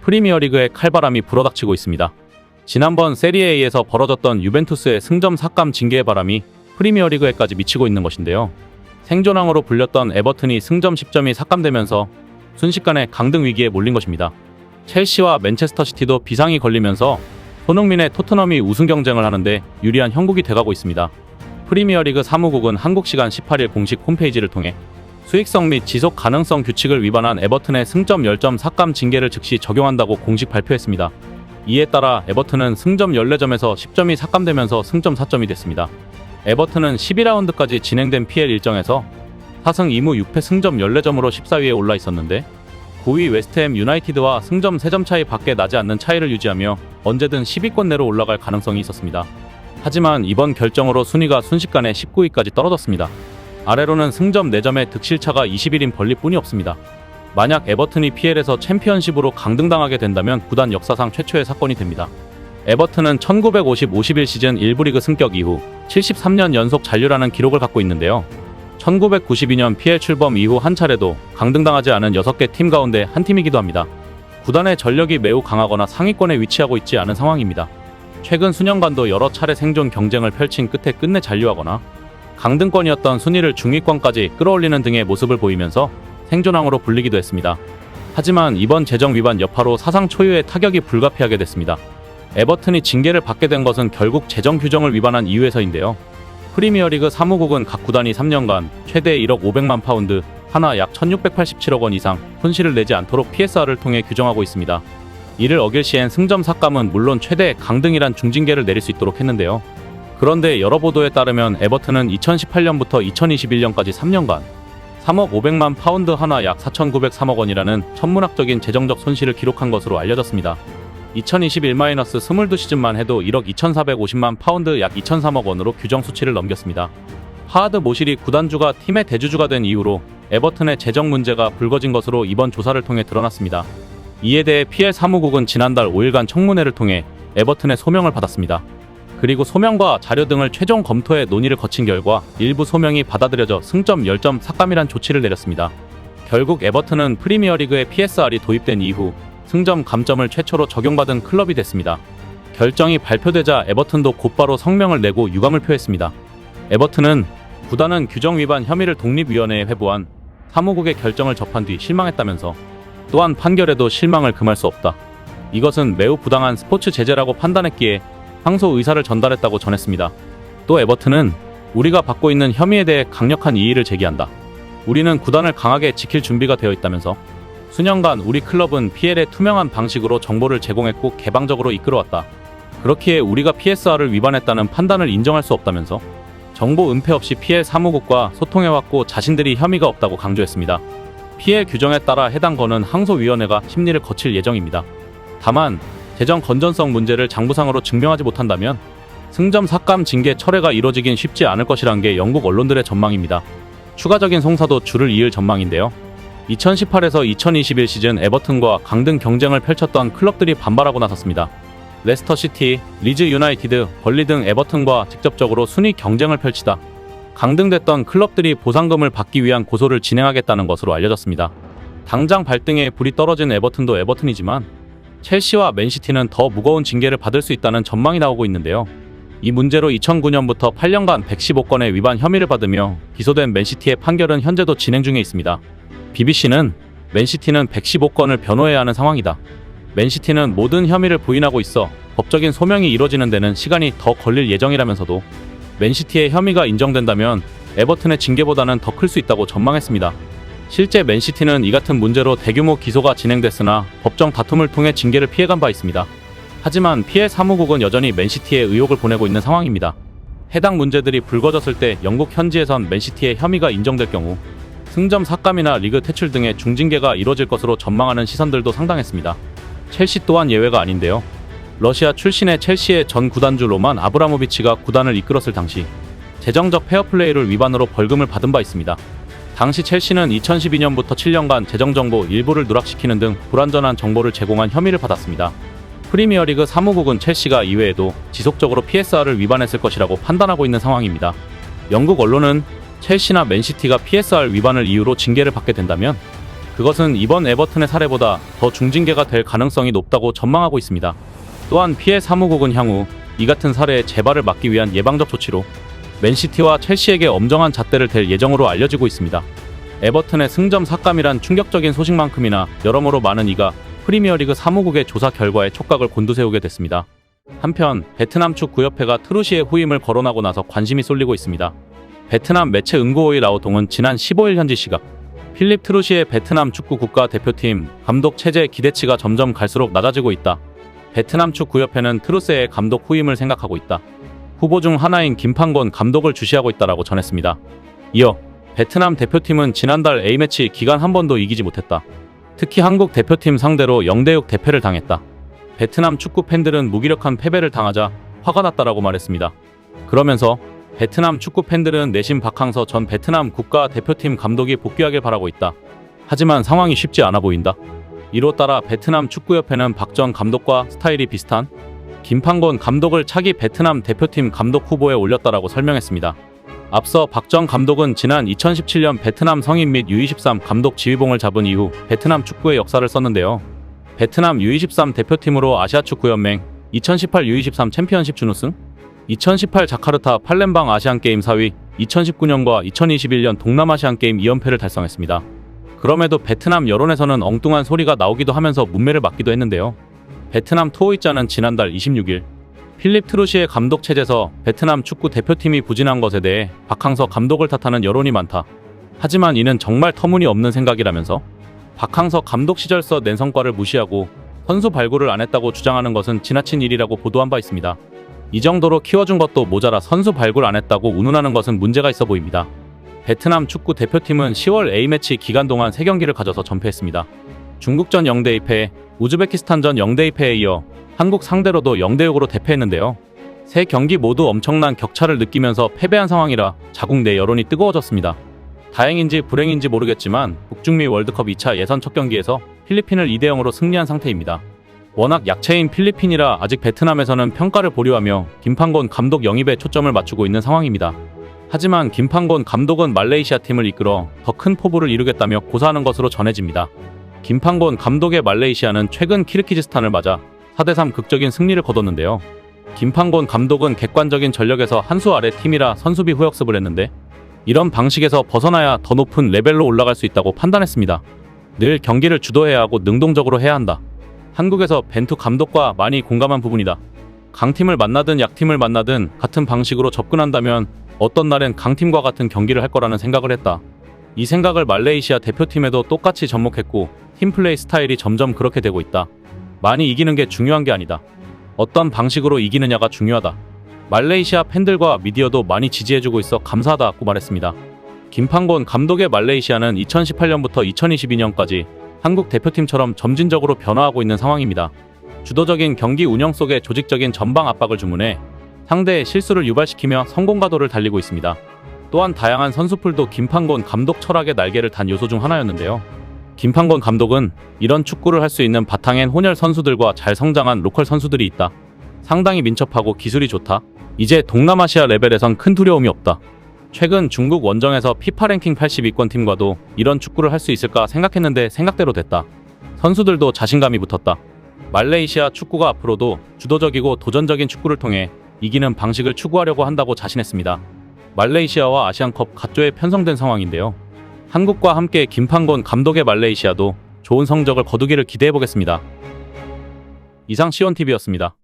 프리미어리그에 칼바람이 불어닥치고 있습니다. 지난번 세리에A에서 벌어졌던 유벤투스의 승점 삭감 징계의 바람이 프리미어리그에까지 미치고 있는 것인데요. 생존왕으로 불렸던 에버튼이 승점 10점이 삭감되면서 순식간에 강등 위기에 몰린 것입니다. 첼시와 맨체스터 시티도 비상이 걸리면서 손흥민의 토트넘이 우승 경쟁을 하는데 유리한 형국이 돼가고 있습니다. 프리미어리그 사무국은 한국 시간 18일 공식 홈페이지를 통해 수익성 및 지속 가능성 규칙을 위반한 에버튼의 승점 10점 삭감 징계를 즉시 적용한다고 공식 발표했습니다. 이에 따라 에버튼은 승점 14점에서 10점이 삭감되면서 승점 4점이 됐습니다. 에버튼은 12라운드까지 진행된 PL 일정에서 4승 2무 6패 승점 14점으로 14위에 올라 있었는데 9위 웨스트햄 유나이티드와 승점 3점 차이 밖에 나지 않는 차이를 유지하며 언제든 10위권 내로 올라갈 가능성이 있었습니다. 하지만 이번 결정으로 순위가 순식간에 19위까지 떨어졌습니다. 아래로는 승점 4점의 득실차가 21인 벌리뿐이 없습니다. 만약 에버튼이 PL에서 챔피언십으로 강등당하게 된다면 구단 역사상 최초의 사건이 됩니다. 에버튼은 1950-51 시즌 1부 리그 승격 이후 73년 연속 잔류라는 기록을 갖고 있는데요. 1992년 PL 출범 이후 한 차례도 강등당하지 않은 6개 팀 가운데 한 팀이기도 합니다. 구단의 전력이 매우 강하거나 상위권에 위치하고 있지 않은 상황입니다. 최근 수년간도 여러 차례 생존 경쟁을 펼친 끝에 끝내 잔류하거나 강등권이었던 순위를 중위권까지 끌어올리는 등의 모습을 보이면서 생존왕으로 불리기도 했습니다. 하지만 이번 재정 위반 여파로 사상 초유의 타격이 불가피하게 됐습니다. 에버튼이 징계를 받게 된 것은 결국 재정 규정을 위반한 이유에서인데요. 프리미어리그 사무국은 각 구단이 3년간 최대 1억 500만 파운드, 하나 약 1687억 원 이상 손실을 내지 않도록 PSR을 통해 규정하고 있습니다. 이를 어길 시엔 승점 삭감은 물론 최대 강등이란 중징계를 내릴 수 있도록 했는데요. 그런데 여러 보도에 따르면 에버튼은 2018년부터 2021년까지 3년간 3억 500만 파운드 하나 약 4,903억 원이라는 천문학적인 재정적 손실을 기록한 것으로 알려졌습니다. 2021-22 시즌만 해도 1억 2,450만 파운드 약 2,003억 원으로 규정 수치를 넘겼습니다. 하하드 모실이 구단주가 팀의 대주주가 된 이후로 에버튼의 재정 문제가 불거진 것으로 이번 조사를 통해 드러났습니다. 이에 대해 PL 사무국은 지난달 5일간 청문회를 통해 에버튼의 소명을 받았습니다. 그리고 소명과 자료 등을 최종 검토해 논의를 거친 결과 일부 소명이 받아들여져 승점 10점 삭감이란 조치를 내렸습니다. 결국 에버튼은 프리미어리그에 PSR이 도입된 이후 승점 감점을 최초로 적용받은 클럽이 됐습니다. 결정이 발표되자 에버튼도 곧바로 성명을 내고 유감을 표했습니다. 에버튼은 구단은 규정 위반 혐의를 독립위원회에 회부한 사무국의 결정을 접한 뒤 실망했다면서 또한 판결에도 실망을 금할 수 없다. 이것은 매우 부당한 스포츠 제재라고 판단했기에 항소 의사를 전달했다고 전했습니다. 또 에버튼은 우리가 받고 있는 혐의에 대해 강력한 이의를 제기한다. 우리는 구단을 강하게 지킬 준비가 되어 있다면서 수년간 우리 클럽은 PL에 투명한 방식으로 정보를 제공했고 개방적으로 이끌어왔다. 그렇기에 우리가 PSR을 위반했다는 판단을 인정할 수 없다면서 정보 은폐 없이 PL 사무국과 소통해왔고 자신들이 혐의가 없다고 강조했습니다. PL 규정에 따라 해당 건은 항소위원회가 심리를 거칠 예정입니다. 다만 재정 건전성 문제를 장부상으로 증명하지 못한다면 승점 삭감 징계 철회가 이뤄지긴 쉽지 않을 것이란 게 영국 언론들의 전망입니다. 추가적인 송사도 줄을 이을 전망인데요. 2018에서 2021 시즌 에버튼과 강등 경쟁을 펼쳤던 클럽들이 반발하고 나섰습니다. 레스터시티, 리즈 유나이티드, 벌리 등 에버튼과 직접적으로 순위 경쟁을 펼치다 강등됐던 클럽들이 보상금을 받기 위한 고소를 진행하겠다는 것으로 알려졌습니다. 당장 발등에 불이 떨어진 에버튼도 에버튼이지만 첼시와 맨시티는 더 무거운 징계를 받을 수 있다는 전망이 나오고 있는데요. 이 문제로 2009년부터 8년간 115건의 위반 혐의를 받으며 기소된 맨시티의 판결은 현재도 진행 중에 있습니다. BBC는 맨시티는 115건을 변호해야 하는 상황이다. 맨시티는 모든 혐의를 부인하고 있어 법적인 소명이 이뤄지는 데는 시간이 더 걸릴 예정이라면서도 맨시티의 혐의가 인정된다면 에버튼의 징계보다는 더 클 수 있다고 전망했습니다. 실제 맨시티는 이 같은 문제로 대규모 기소가 진행됐으나 법정 다툼을 통해 징계를 피해간 바 있습니다. 하지만 PL 사무국은 여전히 맨시티에 의혹을 보내고 있는 상황입니다. 해당 문제들이 불거졌을 때 영국 현지에선 맨시티의 혐의가 인정될 경우 승점 삭감이나 리그 퇴출 등의 중징계가 이뤄질 것으로 전망하는 시선들도 상당했습니다. 첼시 또한 예외가 아닌데요. 러시아 출신의 첼시의 전 구단주 로만 아브라모비치가 구단을 이끌었을 당시 재정적 페어플레이를 위반으로 벌금을 받은 바 있습니다. 당시 첼시는 2012년부터 7년간 재정정보 일부를 누락시키는 등 불완전한 정보를 제공한 혐의를 받았습니다. 프리미어리그 사무국은 첼시가 이외에도 지속적으로 PSR을 위반했을 것이라고 판단하고 있는 상황입니다. 영국 언론은 첼시나 맨시티가 PSR 위반을 이유로 징계를 받게 된다면 그것은 이번 에버튼의 사례보다 더 중징계가 될 가능성이 높다고 전망하고 있습니다. 또한 PL 사무국은 향후 이 같은 사례의 재발을 막기 위한 예방적 조치로 맨시티와 첼시에게 엄정한 잣대를 댈 예정으로 알려지고 있습니다. 에버튼의 승점 삭감이란 충격적인 소식만큼이나 여러모로 많은 이가 프리미어리그 사무국의 조사 결과에 촉각을 곤두세우게 됐습니다. 한편 베트남 축구협회가 트루시의 후임을 거론하고 나서 관심이 쏠리고 있습니다. 베트남 매체 응고오이 라오통은 지난 15일 현지 시각 필립 트루시의 베트남 축구 국가대표팀 감독 체제의 기대치가 점점 갈수록 낮아지고 있다. 베트남 축구협회는 트루스의 감독 후임을 생각하고 있다. 후보 중 하나인 김판곤 감독을 주시하고 있다라고 전했습니다. 이어 베트남 대표팀은 지난달 A매치 기간 한 번도 이기지 못했다. 특히 한국 대표팀 상대로 0대6 대패를 당했다. 베트남 축구 팬들은 무기력한 패배를 당하자 화가 났다라고 말했습니다. 그러면서 베트남 축구 팬들은 내심 박항서 전 베트남 국가대표팀 감독이 복귀하길 바라고 있다. 하지만 상황이 쉽지 않아 보인다. 이로 따라 베트남 축구협회는 박 전 감독과 스타일이 비슷한 김판곤 감독을 차기 베트남 대표팀 감독 후보에 올렸다라고 설명했습니다. 앞서 박 전 감독은 지난 2017년 베트남 성인 및 U23 감독 지휘봉을 잡은 이후 베트남 축구의 역사를 썼는데요. 베트남 U23 대표팀으로 아시아축구연맹 2018 U23 챔피언십 준우승, 2018 자카르타 팔렘방 아시안게임 4위, 2019년과 2021년 동남아시안게임 2연패를 달성했습니다. 그럼에도 베트남 여론에서는 엉뚱한 소리가 나오기도 하면서 문매를 맞기도 했는데요. 베트남 토호이자는 지난달 26일 필립 트루시의 감독 체제에서 베트남 축구 대표팀이 부진한 것에 대해 박항서 감독을 탓하는 여론이 많다. 하지만 이는 정말 터무니없는 생각이라면서 박항서 감독 시절서 낸 성과를 무시하고 선수 발굴을 안 했다고 주장하는 것은 지나친 일이라고 보도한 바 있습니다. 이 정도로 키워준 것도 모자라 선수 발굴 안 했다고 운운하는 것은 문제가 있어 보입니다. 베트남 축구 대표팀은 10월 A매치 기간 동안 3경기를 가져서 전패했습니다. 중국전 0대 2패, 우즈베키스탄전 0대 2패에 이어 한국 상대로도 0대 6으로 대패했는데요. 3경기 모두 엄청난 격차를 느끼면서 패배한 상황이라 자국 내 여론이 뜨거워졌습니다. 다행인지 불행인지 모르겠지만 북중미 월드컵 2차 예선 첫 경기에서 필리핀을 2대 0으로 승리한 상태입니다. 워낙 약체인 필리핀이라 아직 베트남에서는 평가를 보류하며 김판곤 감독 영입에 초점을 맞추고 있는 상황입니다. 하지만 김판곤 감독은 말레이시아 팀을 이끌어 더 큰 포부를 이루겠다며 고사하는 것으로 전해집니다. 김판곤 감독의 말레이시아는 최근 키르기즈스탄을 맞아 4대3 극적인 승리를 거뒀는데요. 김판곤 감독은 객관적인 전력에서 한 수 아래 팀이라 선수비 후역습을 했는데 이런 방식에서 벗어나야 더 높은 레벨로 올라갈 수 있다고 판단했습니다. 늘 경기를 주도해야 하고 능동적으로 해야 한다. 한국에서 벤투 감독과 많이 공감한 부분이다. 강팀을 만나든 약팀을 만나든 같은 방식으로 접근한다면 어떤 날엔 강팀과 같은 경기를 할 거라는 생각을 했다. 이 생각을 말레이시아 대표팀에도 똑같이 접목했고 팀플레이 스타일이 점점 그렇게 되고 있다. 많이 이기는 게 중요한 게 아니다. 어떤 방식으로 이기느냐가 중요하다. 말레이시아 팬들과 미디어도 많이 지지해주고 있어 감사하다고 말했습니다. 김판곤 감독의 말레이시아는 2018년부터 2022년까지 한국 대표팀처럼 점진적으로 변화하고 있는 상황입니다. 주도적인 경기 운영 속에 조직적인 전방 압박을 주문해 상대의 실수를 유발시키며 성공 가도를 달리고 있습니다. 또한 다양한 선수풀도 김판곤 감독 철학의 날개를 단 요소 중 하나였는데요. 김판곤 감독은 이런 축구를 할 수 있는 바탕엔 혼혈 선수들과 잘 성장한 로컬 선수들이 있다. 상당히 민첩하고 기술이 좋다. 이제 동남아시아 레벨에선 큰 두려움이 없다. 최근 중국 원정에서 피파 랭킹 80위권 팀과도 이런 축구를 할 수 있을까 생각했는데 생각대로 됐다. 선수들도 자신감이 붙었다. 말레이시아 축구가 앞으로도 주도적이고 도전적인 축구를 통해 이기는 방식을 추구하려고 한다고 자신했습니다. 말레이시아와 아시안컵 갓조에 편성된 상황인데요. 한국과 함께 김판곤 감독의 말레이시아도 좋은 성적을 거두기를 기대해보겠습니다. 이상 시온TV였습니다.